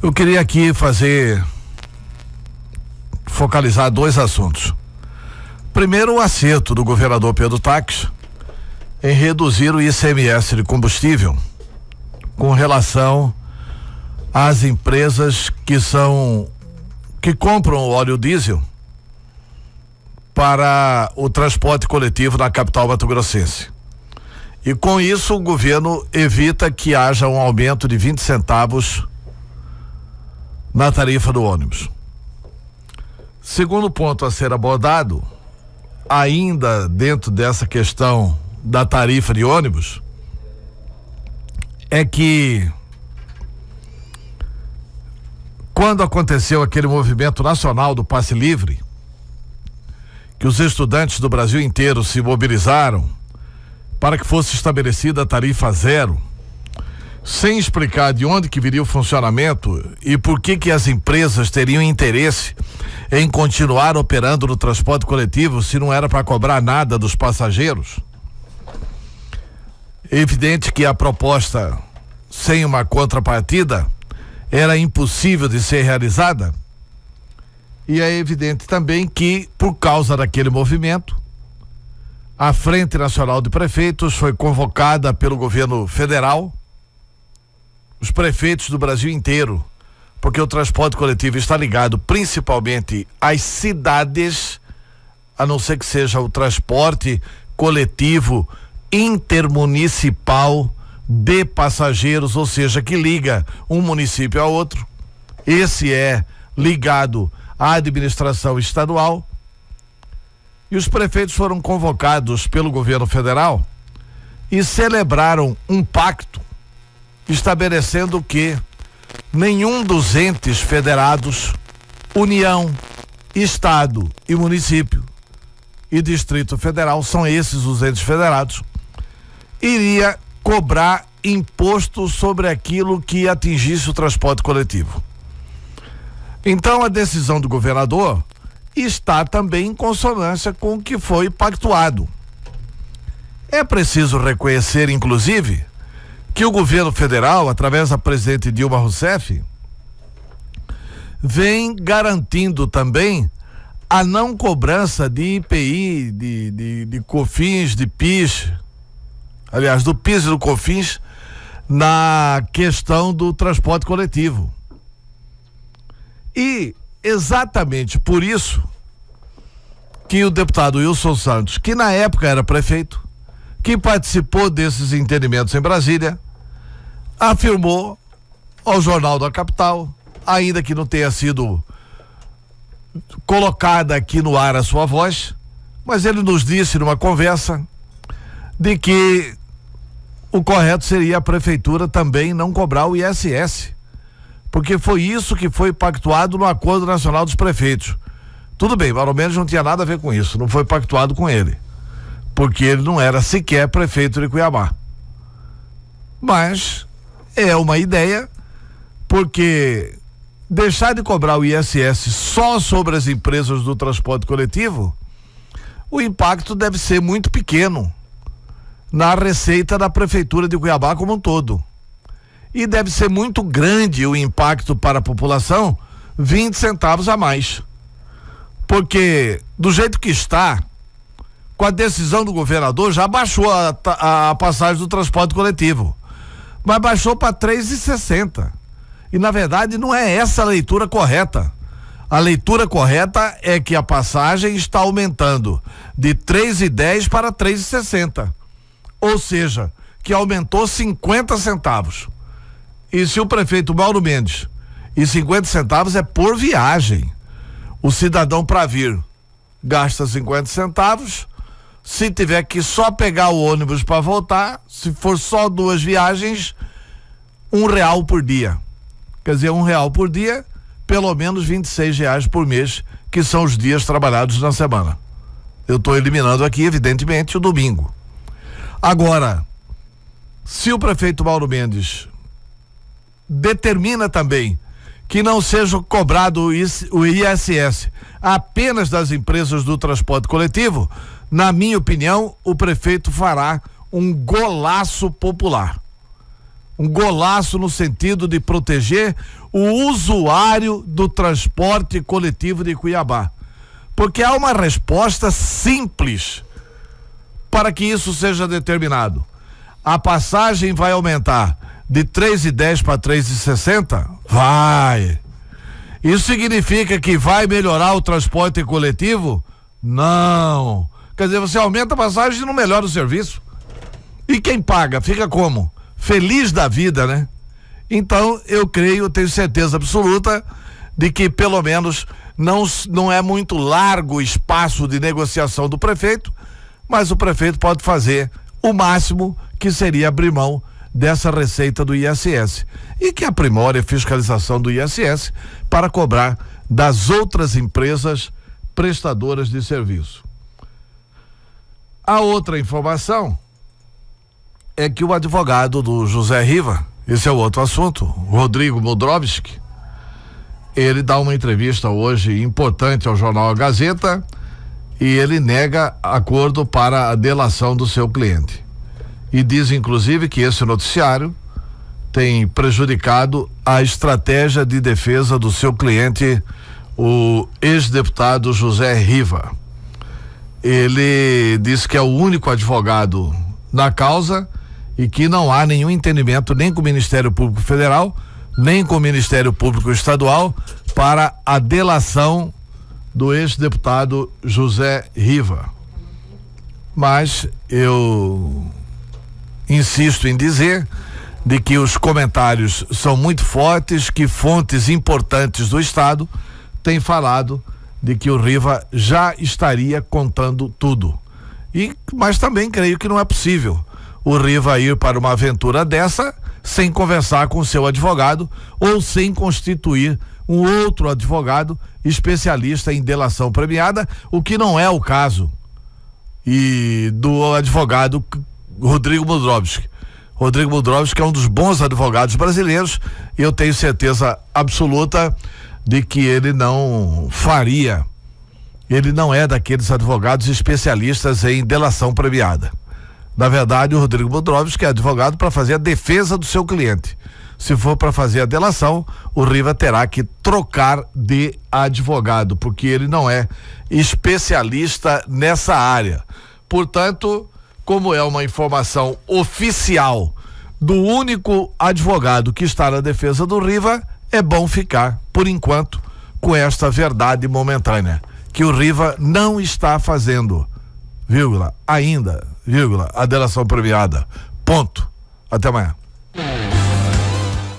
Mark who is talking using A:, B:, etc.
A: Eu queria aqui focalizar dois assuntos. Primeiro, o acerto do governador Pedro Taques em reduzir o ICMS de combustível com relação às empresas que compram o óleo diesel para o transporte coletivo na capital mato-grossense. E com isso o governo evita que haja um aumento de 20 centavos na tarifa do ônibus. Segundo ponto a ser abordado, ainda dentro dessa questão da tarifa de ônibus, é que quando aconteceu aquele movimento nacional do passe livre, que os estudantes do Brasil inteiro se mobilizaram para que fosse estabelecida a tarifa zero, sem explicar de onde que viria o funcionamento e por que as empresas teriam interesse em continuar operando no transporte coletivo se não era para cobrar nada dos passageiros. É evidente que a proposta sem uma contrapartida era impossível de ser realizada, e é evidente também que, por causa daquele movimento, a Frente Nacional de Prefeitos foi convocada pelo governo federal, os prefeitos do Brasil inteiro, porque o transporte coletivo está ligado principalmente às cidades, a não ser que seja o transporte coletivo intermunicipal de passageiros, ou seja, que liga um município a outro. Esse é ligado à administração estadual. E os prefeitos foram convocados pelo governo federal e celebraram um pacto estabelecendo que nenhum dos entes federados, União, Estado e município e Distrito Federal, são esses os entes federados, iria cobrar imposto sobre aquilo que atingisse o transporte coletivo. Então a decisão do governador está também em consonância com o que foi pactuado. É preciso reconhecer, inclusive, que o governo federal, através da presidente Dilma Rousseff, vem garantindo também a não cobrança de IPI, de COFINS, de PIS, aliás, do PIS e do COFINS, na questão do transporte coletivo. E exatamente por isso que o deputado Wilson Santos, que na época era prefeito, que participou desses entendimentos em Brasília, afirmou ao Jornal da Capital, ainda que não tenha sido colocada aqui no ar a sua voz, mas ele nos disse numa conversa de que o correto seria a prefeitura também não cobrar o ISS, porque foi isso que foi pactuado no Acordo Nacional dos Prefeitos. Tudo bem, Mauro Mendes não tinha nada a ver com isso, não foi pactuado com ele, porque ele não era sequer prefeito de Cuiabá. Mas é uma ideia, porque deixar de cobrar o ISS só sobre as empresas do transporte coletivo, o impacto deve ser muito pequeno na receita da prefeitura de Cuiabá como um todo. E deve ser muito grande o impacto para a população, 20 centavos a mais. Porque do jeito que está, com a decisão do governador, já baixou a passagem do transporte coletivo, mas baixou para 3,60. E na verdade não é essa a leitura correta. A leitura correta é que a passagem está aumentando de 3,10 para 3,60. Ou seja, que aumentou 50 centavos. E se o prefeito Mauro Mendes, e 50 centavos é por viagem. O cidadão para vir gasta 50 centavos, se tiver que só pegar o ônibus para voltar, se for só 2 viagens, R$1 por dia. Quer dizer, R$1 por dia, pelo menos R$26 por mês, que são os dias trabalhados na semana. Eu estou eliminando aqui, evidentemente, o domingo. Agora, se o prefeito Mauro Mendes determina também que não seja cobrado o ISS apenas das empresas do transporte coletivo, na minha opinião, o prefeito fará um golaço popular. um golaço no sentido de proteger o usuário do transporte coletivo de Cuiabá. Porque há uma resposta simples para que isso seja determinado. A passagem vai aumentar de 3,10 para 3,60? Vai. Isso significa que vai melhorar o transporte coletivo? Não. Quer dizer, você aumenta a passagem e não melhora o serviço. E quem paga? Fica como? Feliz da vida, né? Então, eu tenho certeza absoluta de que pelo menos não é muito largo o espaço de negociação do prefeito, mas o prefeito pode fazer o máximo, que seria abrir mão dessa receita do ISS e que aprimore a fiscalização do ISS para cobrar das outras empresas prestadoras de serviço. A outra informação é que o advogado do José Riva, esse é o outro assunto, Rodrigo Modrovski, ele dá uma entrevista hoje importante ao jornal A Gazeta e ele nega acordo para a delação do seu cliente. E diz, inclusive, que esse noticiário tem prejudicado a estratégia de defesa do seu cliente, o ex-deputado José Riva. Ele diz que é o único advogado na causa e que não há nenhum entendimento nem com o Ministério Público Federal, nem com o Ministério Público Estadual para a delação do ex-deputado José Riva. Mas eu insisto em dizer de que os comentários são muito fortes, que fontes importantes do Estado têm falado de que o Riva já estaria contando tudo. Mas também creio que não é possível o Riva ir para uma aventura dessa sem conversar com o seu advogado ou sem constituir um outro advogado especialista em delação premiada, o que não é o caso e do advogado Rodrigo Modrovski. Rodrigo Modrovski é um dos bons advogados brasileiros e eu tenho certeza absoluta de que ele não é daqueles advogados especialistas em delação premiada. Na verdade, o Rodrigo Modrovski é advogado para fazer a defesa do seu cliente. Se for para fazer a delação, o Riva terá que trocar de advogado, porque ele não é especialista nessa área. Portanto, como é uma informação oficial do único advogado que está na defesa do Riva, é bom ficar, por enquanto, com esta verdade momentânea, que o Riva não está fazendo, ainda, a delação premiada. Ponto. Até amanhã.